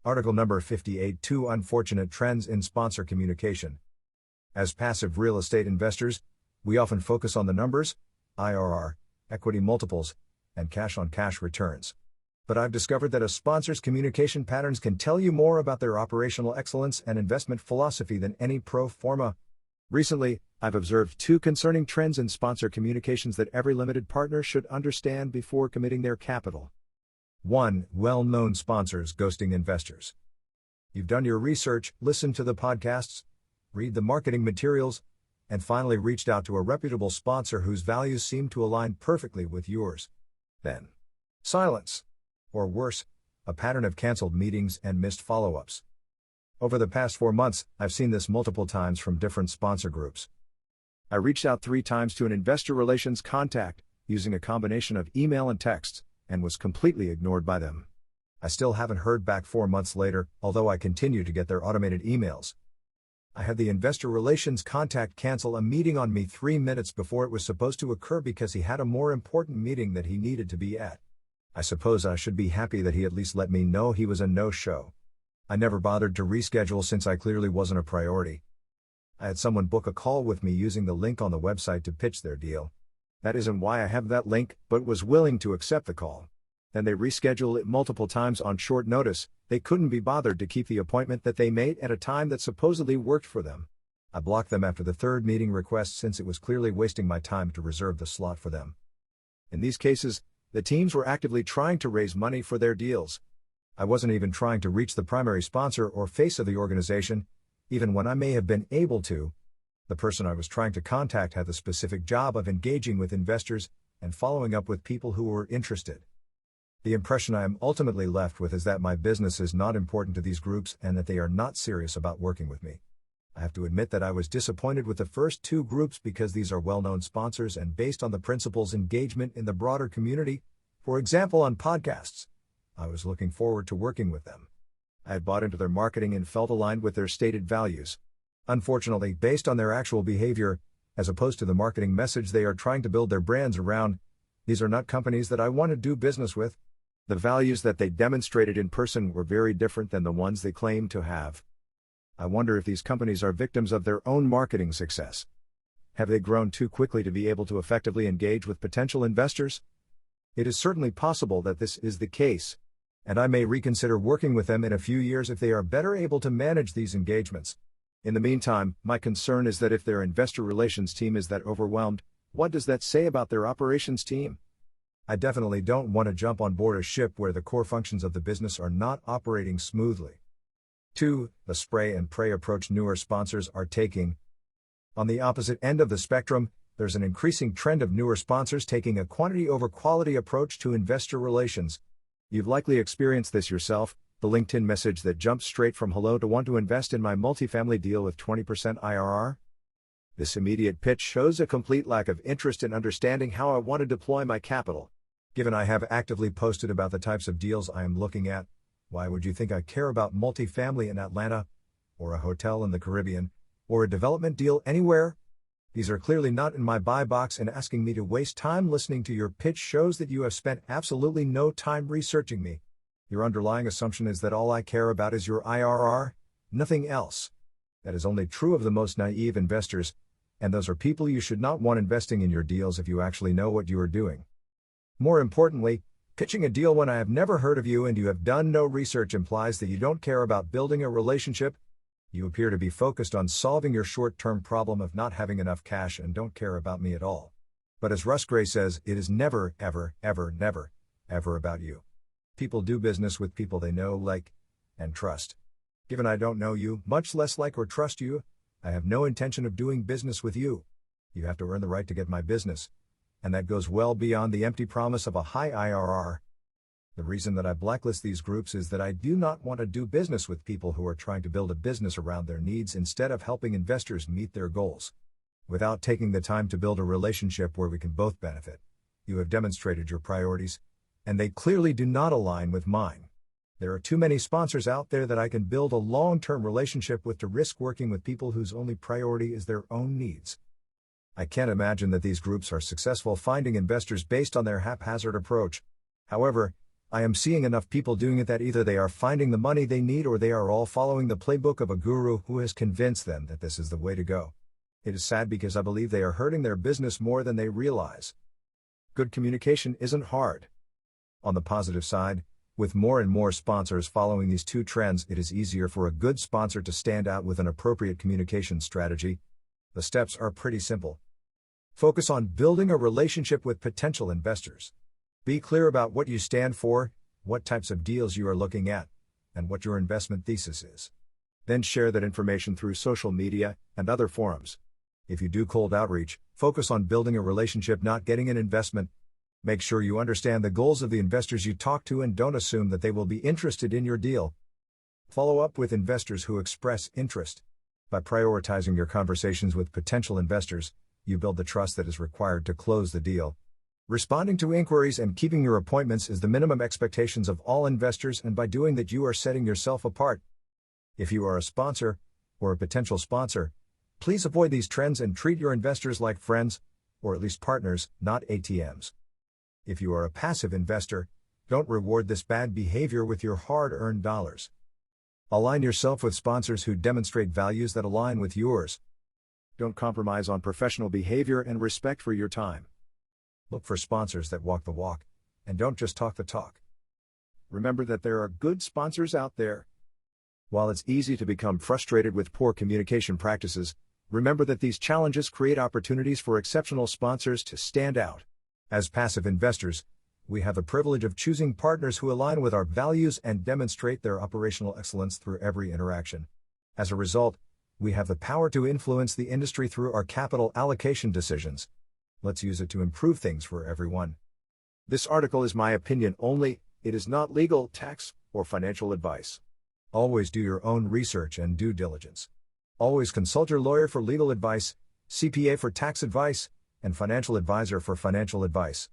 Article number 58. 2 Unfortunate trends in sponsor communication. As passive real estate investors, we often focus on the numbers, IRR, equity multiples, and cash-on-cash returns. But I've discovered that a sponsor's communication patterns can tell you more about their operational excellence and investment philosophy than any pro forma. Recently, I've observed 2 concerning trends in sponsor communications that every limited partner should understand before committing their capital. 1. Well-known sponsors ghosting investors. You've done your research, listened to the podcasts, read the marketing materials, and finally reached out to a reputable sponsor whose values seem to align perfectly with yours. Then, silence. Or worse, a pattern of canceled meetings and missed follow-ups. Over the past 4 months, I've seen this multiple times from different sponsor groups. I reached out 3 times to an investor relations contact, using a combination of email and texts, and was completely ignored by them. I still haven't heard back 4 months later, although I continue to get their automated emails. I had the investor relations contact cancel a meeting on me 3 minutes before it was supposed to occur because he had a more important meeting that he needed to be at. I suppose I should be happy that he at least let me know he was a no-show. I never bothered to reschedule since I clearly wasn't a priority. I had someone book a call with me using the link on the website to pitch their deal. That isn't why I have that link, but was willing to accept the call. Then they rescheduled it multiple times on short notice. They couldn't be bothered to keep the appointment that they made at a time that supposedly worked for them. I blocked them after the 3rd meeting request since it was clearly wasting my time to reserve the slot for them. In these cases, the teams were actively trying to raise money for their deals. I wasn't even trying to reach the primary sponsor or face of the organization, even when I may have been able to. The person I was trying to contact had the specific job of engaging with investors and following up with people who were interested. The impression I am ultimately left with is that my business is not important to these groups and that they are not serious about working with me. I have to admit that I was disappointed with the first 2 groups because these are well-known sponsors and based on the principles engagement in the broader community, for example on podcasts. I was looking forward to working with them. I had bought into their marketing and felt aligned with their stated values. Unfortunately, based on their actual behavior, as opposed to the marketing message they are trying to build their brands around, these are not companies that I want to do business with. The values that they demonstrated in person were very different than the ones they claimed to have. I wonder if these companies are victims of their own marketing success. Have they grown too quickly to be able to effectively engage with potential investors? It is certainly possible that this is the case, and I may reconsider working with them in a few years if they are better able to manage these engagements. In the meantime, my concern is that if their investor relations team is that overwhelmed, what does that say about their operations team? I definitely don't want to jump on board a ship where the core functions of the business are not operating smoothly. 2. The spray and pray approach newer sponsors are taking. On the opposite end of the spectrum, there's an increasing trend of newer sponsors taking a quantity over quality approach to investor relations. You've likely experienced this yourself, the LinkedIn message that jumps straight from hello to want to invest in my multifamily deal with 20% IRR. This immediate pitch shows a complete lack of interest in understanding how I want to deploy my capital. Given I have actively posted about the types of deals I am looking at, why would you think I care about multifamily in Atlanta, or a hotel in the Caribbean, or a development deal anywhere? These are clearly not in my buy box, and asking me to waste time listening to your pitch shows that you have spent absolutely no time researching me. Your underlying assumption is that all I care about is your IRR, nothing else. That is only true of the most naive investors, and those are people you should not want investing in your deals if you actually know what you are doing. More importantly, pitching a deal when I have never heard of you and you have done no research implies that you don't care about building a relationship. You appear to be focused on solving your short-term problem of not having enough cash and don't care about me at all. But as Russ Gray says, it is never, ever, ever, never, ever about you. People do business with people they know, like, and trust. Given I don't know you, much less like or trust you, I have no intention of doing business with you. You have to earn the right to get my business. And that goes well beyond the empty promise of a high IRR. The reason that I blacklist these groups is that I do not want to do business with people who are trying to build a business around their needs instead of helping investors meet their goals. Without taking the time to build a relationship where we can both benefit, you have demonstrated your priorities, and they clearly do not align with mine. There are too many sponsors out there that I can build a long-term relationship with to risk working with people whose only priority is their own needs. I can't imagine that these groups are successful finding investors based on their haphazard approach. However, I am seeing enough people doing it that either they are finding the money they need or they are all following the playbook of a guru who has convinced them that this is the way to go. It is sad because I believe they are hurting their business more than they realize. Good communication isn't hard. On the positive side, with more and more sponsors following these two trends, it is easier for a good sponsor to stand out with an appropriate communication strategy. The steps are pretty simple. Focus on building a relationship with potential investors. Be clear about what you stand for, what types of deals you are looking at, and what your investment thesis is. Then share that information through social media and other forums. If you do cold outreach, focus on building a relationship, not getting an investment. Make sure you understand the goals of the investors you talk to and don't assume that they will be interested in your deal. Follow up with investors who express interest. By prioritizing your conversations with potential investors, you build the trust that is required to close the deal. Responding to inquiries and keeping your appointments is the minimum expectations of all investors, and by doing that you are setting yourself apart. If you are a sponsor, or a potential sponsor, please avoid these trends and treat your investors like friends, or at least partners, not ATMs. If you are a passive investor, don't reward this bad behavior with your hard-earned dollars. Align yourself with sponsors who demonstrate values that align with yours. Don't compromise on professional behavior and respect for your time. Look for sponsors that walk the walk, and don't just talk the talk. Remember that there are good sponsors out there. While it's easy to become frustrated with poor communication practices, remember that these challenges create opportunities for exceptional sponsors to stand out. As passive investors, we have the privilege of choosing partners who align with our values and demonstrate their operational excellence through every interaction. As a result, we have the power to influence the industry through our capital allocation decisions. Let's use it to improve things for everyone. This article is my opinion only, it is not legal, tax, or financial advice. Always do your own research and due diligence. Always consult your lawyer for legal advice, CPA for tax advice, and financial advisor for financial advice.